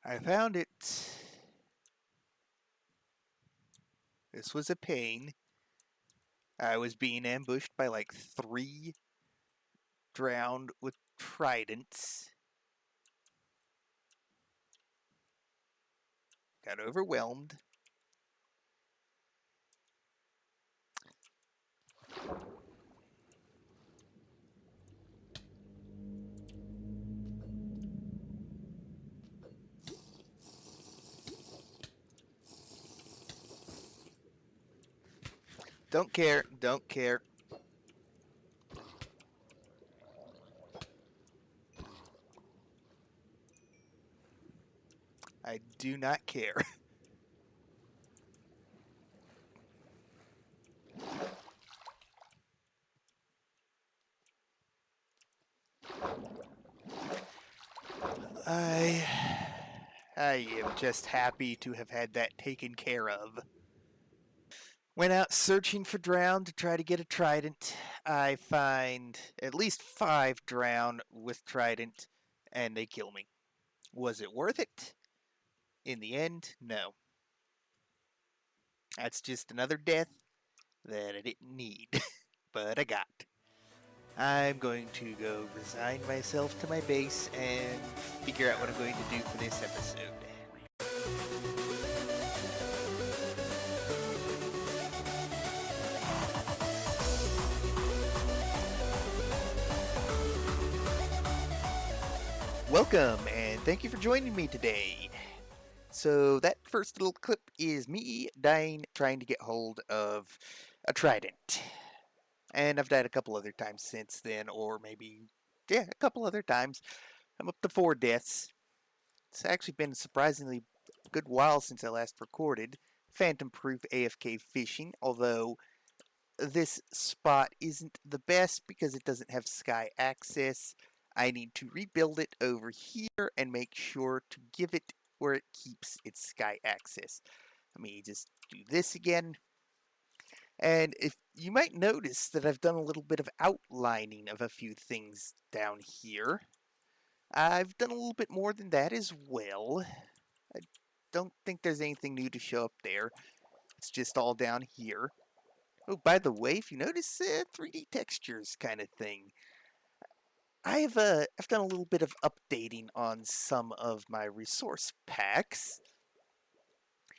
I found it. This was a pain. I was being ambushed by like 3 drowned with tridents. Got overwhelmed. Don't care, don't care. I do not care. I am just happy to have had that taken care of. Went out searching for drowned to try to get a trident. I find at least 5 drowned with trident, and they kill me. Was it worth it? In the end, no. That's just another death that I didn't need, but I got. I'm going to go resign myself to my base and figure out what I'm going to do for this episode. Welcome, and thank you for joining me today. So that first little clip is me dying trying to get hold of a trident. And I've died a couple other times since then, or maybe, yeah, a couple other times. I'm up to 4 deaths. It's actually been a surprisingly good while since I last recorded Phantom-proof AFK fishing, although this spot isn't the best because it doesn't have sky access. I need to rebuild it over here and make sure to give it where it keeps its sky access. Let me just do this again. And if you might notice that I've done a little bit of outlining of a few things down here. I've done a little bit more than that as well. I don't think there's anything new to show up there. It's just all down here. Oh, by the way, if you notice, 3D textures kind of thing. I've done a little bit of updating on some of my resource packs.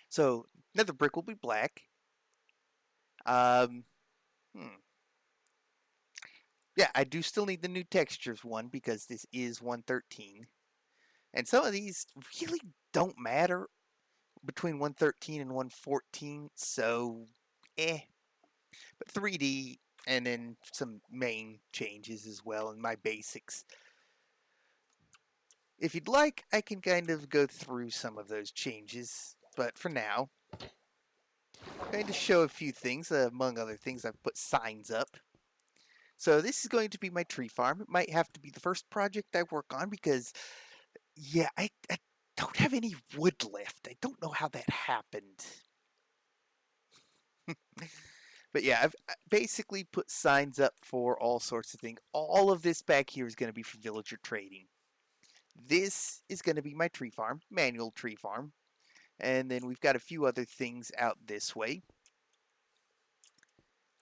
So nether brick will be black. Um, Yeah, I do still need the new textures one because this is 113. And some of these really don't matter between 113 and 114, so But 3D and then some main changes as well in my basics. If you'd like, I can kind of go through some of those changes, but for now, I'm going to show a few things. Among other things, I've put signs up. So this is going to be my tree farm. It might have to be the first project I work on because, yeah, I don't have any wood left. I don't know how that happened. But yeah, I've basically put signs up for all sorts of things. All of this back here is going to be for villager trading. This is going to be my tree farm, manual tree farm. And then we've got a few other things out this way.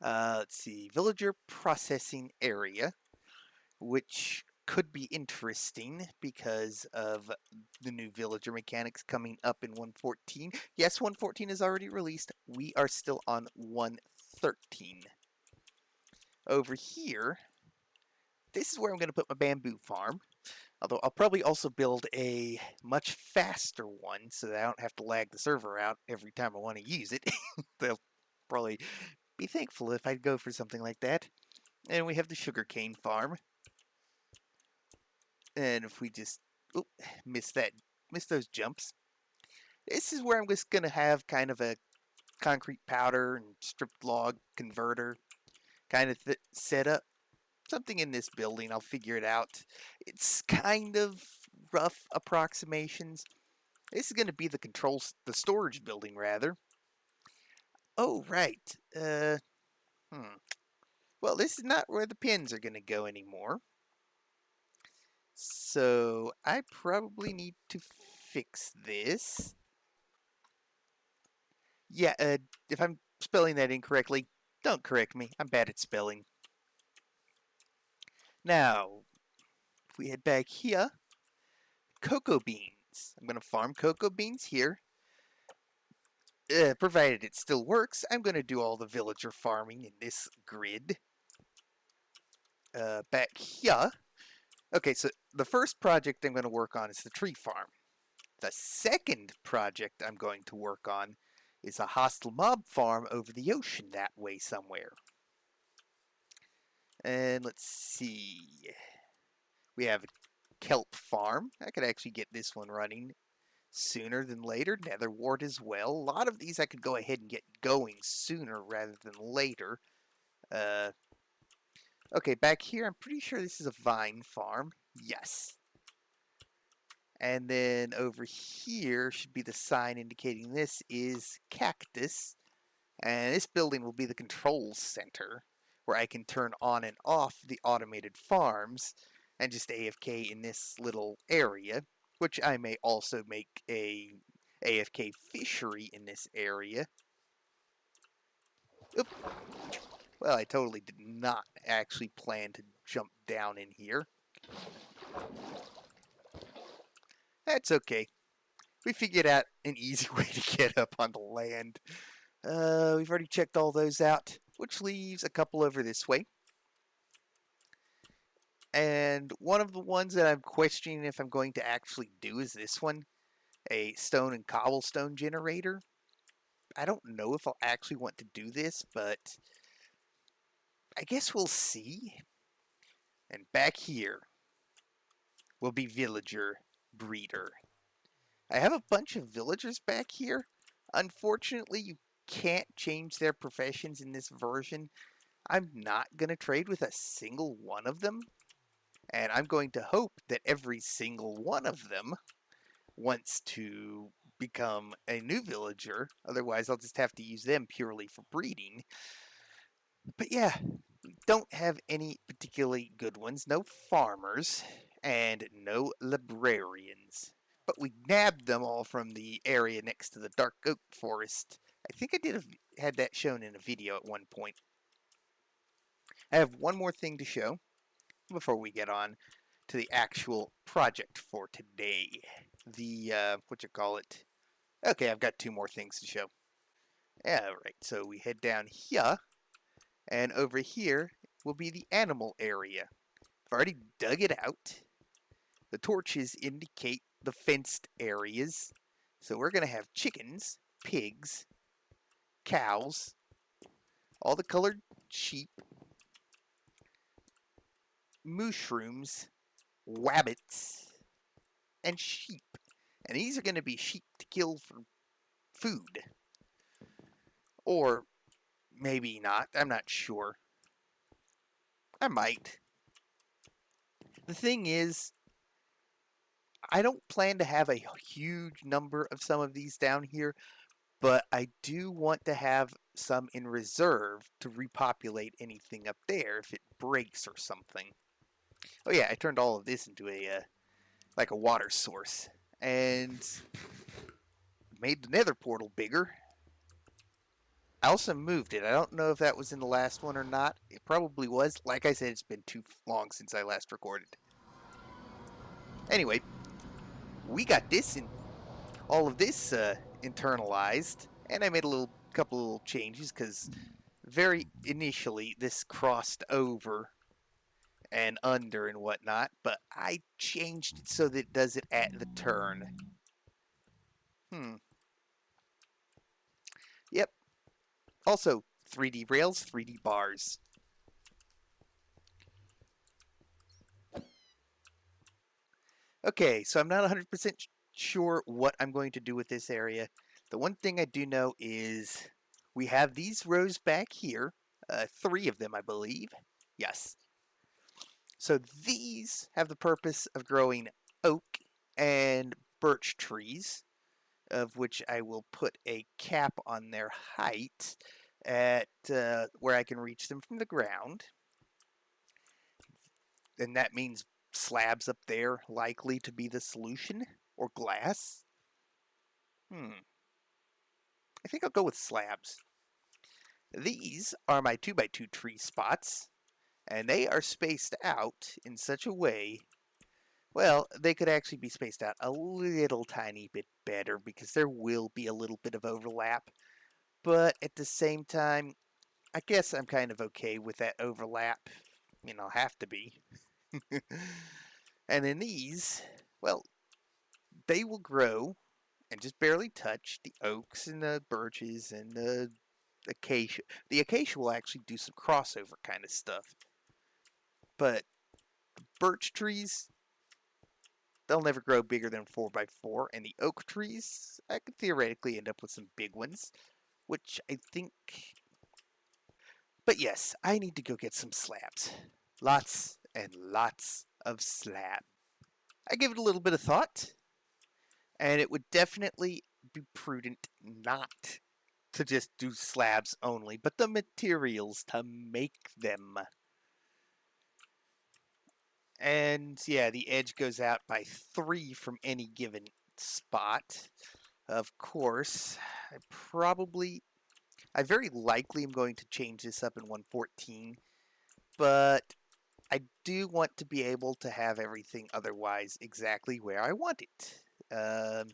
Let's see, villager processing area, which could be interesting because of the new villager mechanics coming up in 114. Yes, 114 is already released. We are still on 113. Over here, this is where I'm going to put my bamboo farm. Although I'll probably also build a much faster one so that I don't have to lag the server out every time I want to use it. They'll probably be thankful if I go for something like that. And we have the sugarcane farm. And if we just miss those jumps. This is where I'm just gonna have kind of a concrete powder and stripped log converter kind of set up. Something in this building, I'll figure it out. It's kind of rough approximations. This is gonna be the storage building rather. Oh right. Well, this is not where the pins are gonna go anymore. So I probably need to fix this. Yeah, if I'm spelling that incorrectly, don't correct me. I'm bad at spelling. Now, if we head back here, cocoa beans. I'm going to farm cocoa beans here. Provided it still works, I'm going to do all the villager farming in this grid. Back here. Okay, so the first project I'm going to work on is the tree farm. The second project I'm going to work on is a hostile mob farm over the ocean that way somewhere. And let's see. We have a kelp farm. I could actually get this one running sooner than later. Nether wart as well. A lot of these I could go ahead and get going sooner rather than later. Okay, back here, I'm pretty sure this is a vine farm. Yes. And then over here should be the sign indicating this is cactus. And this building will be the control center, where I can turn on and off the automated farms and just AFK in this little area, which I may also make a AFK fishery in this area. Oop. Well, I totally did not actually plan to jump down in here. That's okay. We figured out an easy way to get up on the land. We've already checked all those out, which leaves a couple over this way. And one of the ones that I'm questioning if I'm going to actually do is this one, a stone and cobblestone generator. I don't know if I'll actually want to do this, but I guess we'll see. And back here will be villager breeder. I have a bunch of villagers back here. Unfortunately, you can't change their professions in this version. I'm not going to trade with a single one of them. And I'm going to hope that every single one of them wants to become a new villager. Otherwise, I'll just have to use them purely for breeding. But yeah, we don't have any particularly good ones. No farmers and no librarians. But we nabbed them all from the area next to the dark oak forest. I think I had that shown in a video at one point. I have one more thing to show before we get on to the actual project for today. The, Okay, I've got two more things to show. Alright, so we head down here, and over here will be the animal area. I've already dug it out. The torches indicate the fenced areas. So we're going to have chickens, pigs, cows, all the colored sheep, mushrooms, wabbits, and sheep. And these are going to be sheep to kill for food. Or maybe not. I'm not sure. I might. The thing is, I don't plan to have a huge number of some of these down here, but I do want to have some in reserve to repopulate anything up there if it breaks or something. Oh yeah, I turned all of this into like a water source and made the nether portal bigger. I also moved it. I don't know if that was in the last one or not. It probably was. Like I said, it's been too long since I last recorded. Anyway, we got this in all of this internalized, and I made a couple of little changes because very initially this crossed over and under and whatnot, but I changed it so that it does it at the turn. Yep. Also, 3D rails, 3D bars. Okay, so I'm not 100% sure what I'm going to do with this area. The one thing I do know is we have these rows back here. 3 of them, I believe. Yes. So these have the purpose of growing oak and birch trees, of which I will put a cap on their height at where I can reach them from the ground. And that means slabs up there likely to be the solution, or glass? I think I'll go with slabs. These are my 2x2 tree spots, and they are spaced out in such a way, well, they could actually be spaced out a little tiny bit better because there will be a little bit of overlap. But at the same time, I guess I'm kind of okay with that overlap. Have to be. And then these, well, they will grow and just barely touch the oaks and the birches and the acacia. The acacia will actually do some crossover kind of stuff. But birch trees, they'll never grow bigger than 4x4, and the oak trees, I could theoretically end up with some big ones, which I think... But yes, I need to go get some slabs. Lots and lots of slab. I give it a little bit of thought, and it would definitely be prudent not to just do slabs only, but the materials to make them. And yeah, the edge goes out by 3 from any given spot. Of course, I very likely am going to change this up in 114, but I do want to be able to have everything otherwise exactly where I want it. So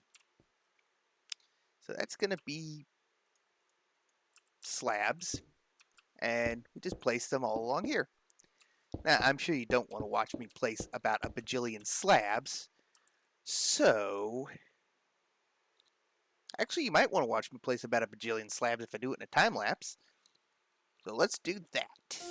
that's going to be slabs, and we just place them all along here. Now, I'm sure you don't want to watch me place about a bajillion slabs, so... Actually, you might want to watch me place about a bajillion slabs if I do it in a time-lapse. So let's do that.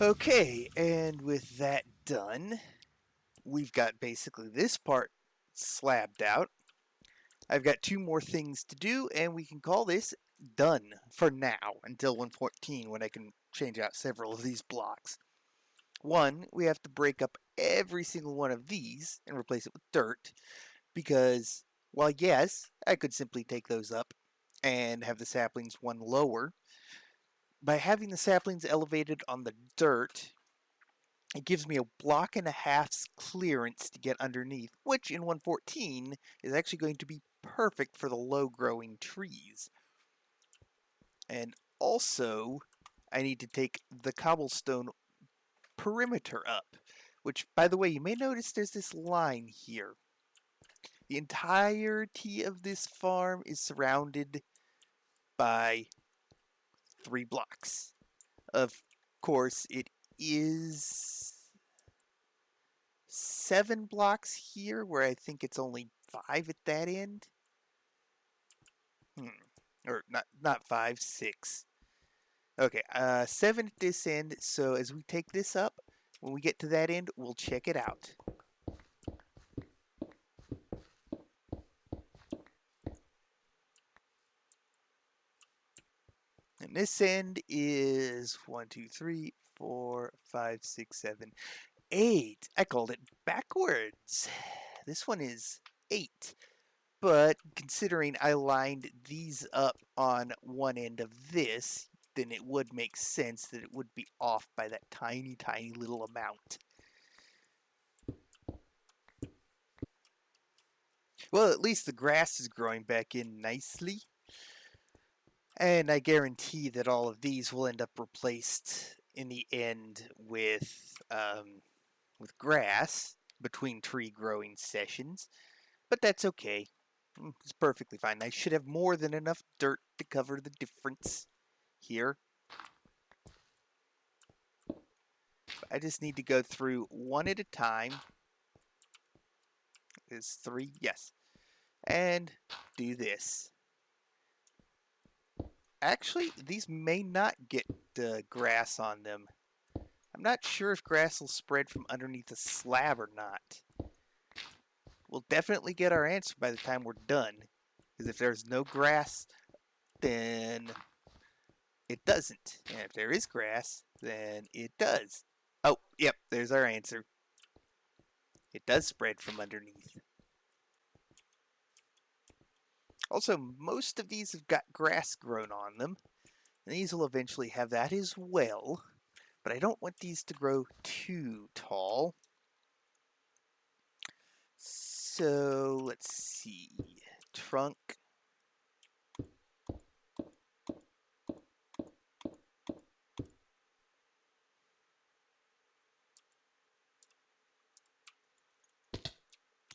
Okay, and with that done, we've got basically this part slabbed out. I've got 2 more things to do, and we can call this done for now until 114 when I can change out several of these blocks. One, we have to break up every single one of these and replace it with dirt because, while yes, I could simply take those up and have the saplings one lower, by having the saplings elevated on the dirt, it gives me a block and a half's clearance to get underneath, which in 114 is actually going to be perfect for the low growing trees. And also, I need to take the cobblestone perimeter up, which, by the way, you may notice there's this line here. The entirety of this farm is surrounded by 3 blocks. Of course, it is 7 blocks here, where I think it's only 5 at that end. Or not 5, 6. Okay, 7 at this end, so as we take this up, when we get to that end, we'll check it out. And this end is 1, 2, 3, 4, 5, 6, 7, 8. I called it backwards. This one is 8. But considering I lined these up on one end of this, then it would make sense that it would be off by that tiny, tiny little amount. Well, at least the grass is growing back in nicely. And I guarantee that all of these will end up replaced in the end with grass between tree growing sessions. But that's okay. It's perfectly fine. I should have more than enough dirt to cover the difference here. I just need to go through one at a time. Is 3? Yes. And do this. Actually, these may not get grass on them. I'm not sure if grass will spread from underneath the slab or not. We'll definitely get our answer by the time we're done. Because if there's no grass, then it doesn't. And if there is grass, then it does. Oh, yep, there's our answer. It does spread from underneath. Also, most of these have got grass grown on them. And these will eventually have that as well. But I don't want these to grow too tall. So, let's see. Trunk.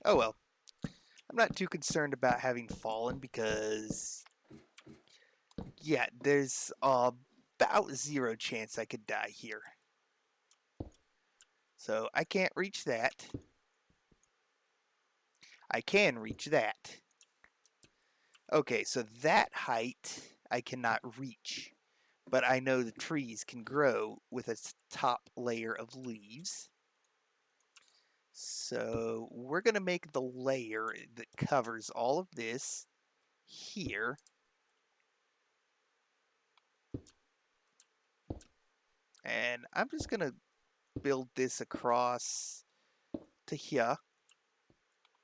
Oh well. I'm not too concerned about having fallen because, yeah, there's about 0 chance I could die here. So I can't reach that. I can reach that. Okay, so that height I cannot reach, but I know the trees can grow with a top layer of leaves. So we're going to make the layer that covers all of this here. And I'm just going to build this across to here.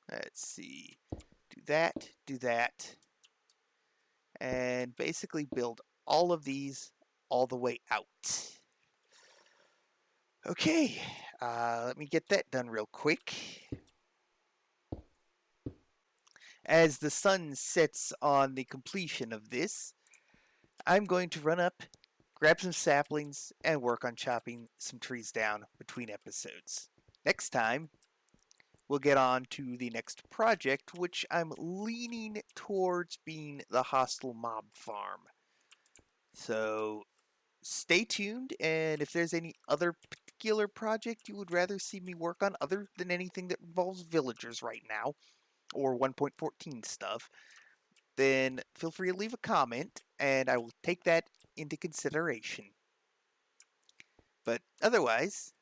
Let's see. Do that. And basically build all of these all the way out. Okay, let me get that done real quick. As the sun sets on the completion of this, I'm going to run up, grab some saplings, and work on chopping some trees down between episodes. Next time, we'll get on to the next project, which I'm leaning towards being the hostile mob farm. So stay tuned, and if there's any other particular project you would rather see me work on other than anything that involves villagers right now, or 1.14 stuff, then feel free to leave a comment, and I will take that into consideration. But otherwise,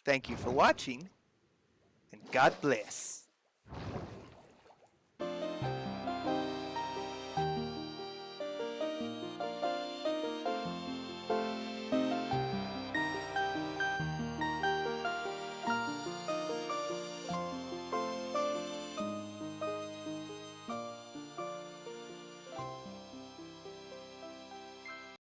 thank you for watching, and God bless.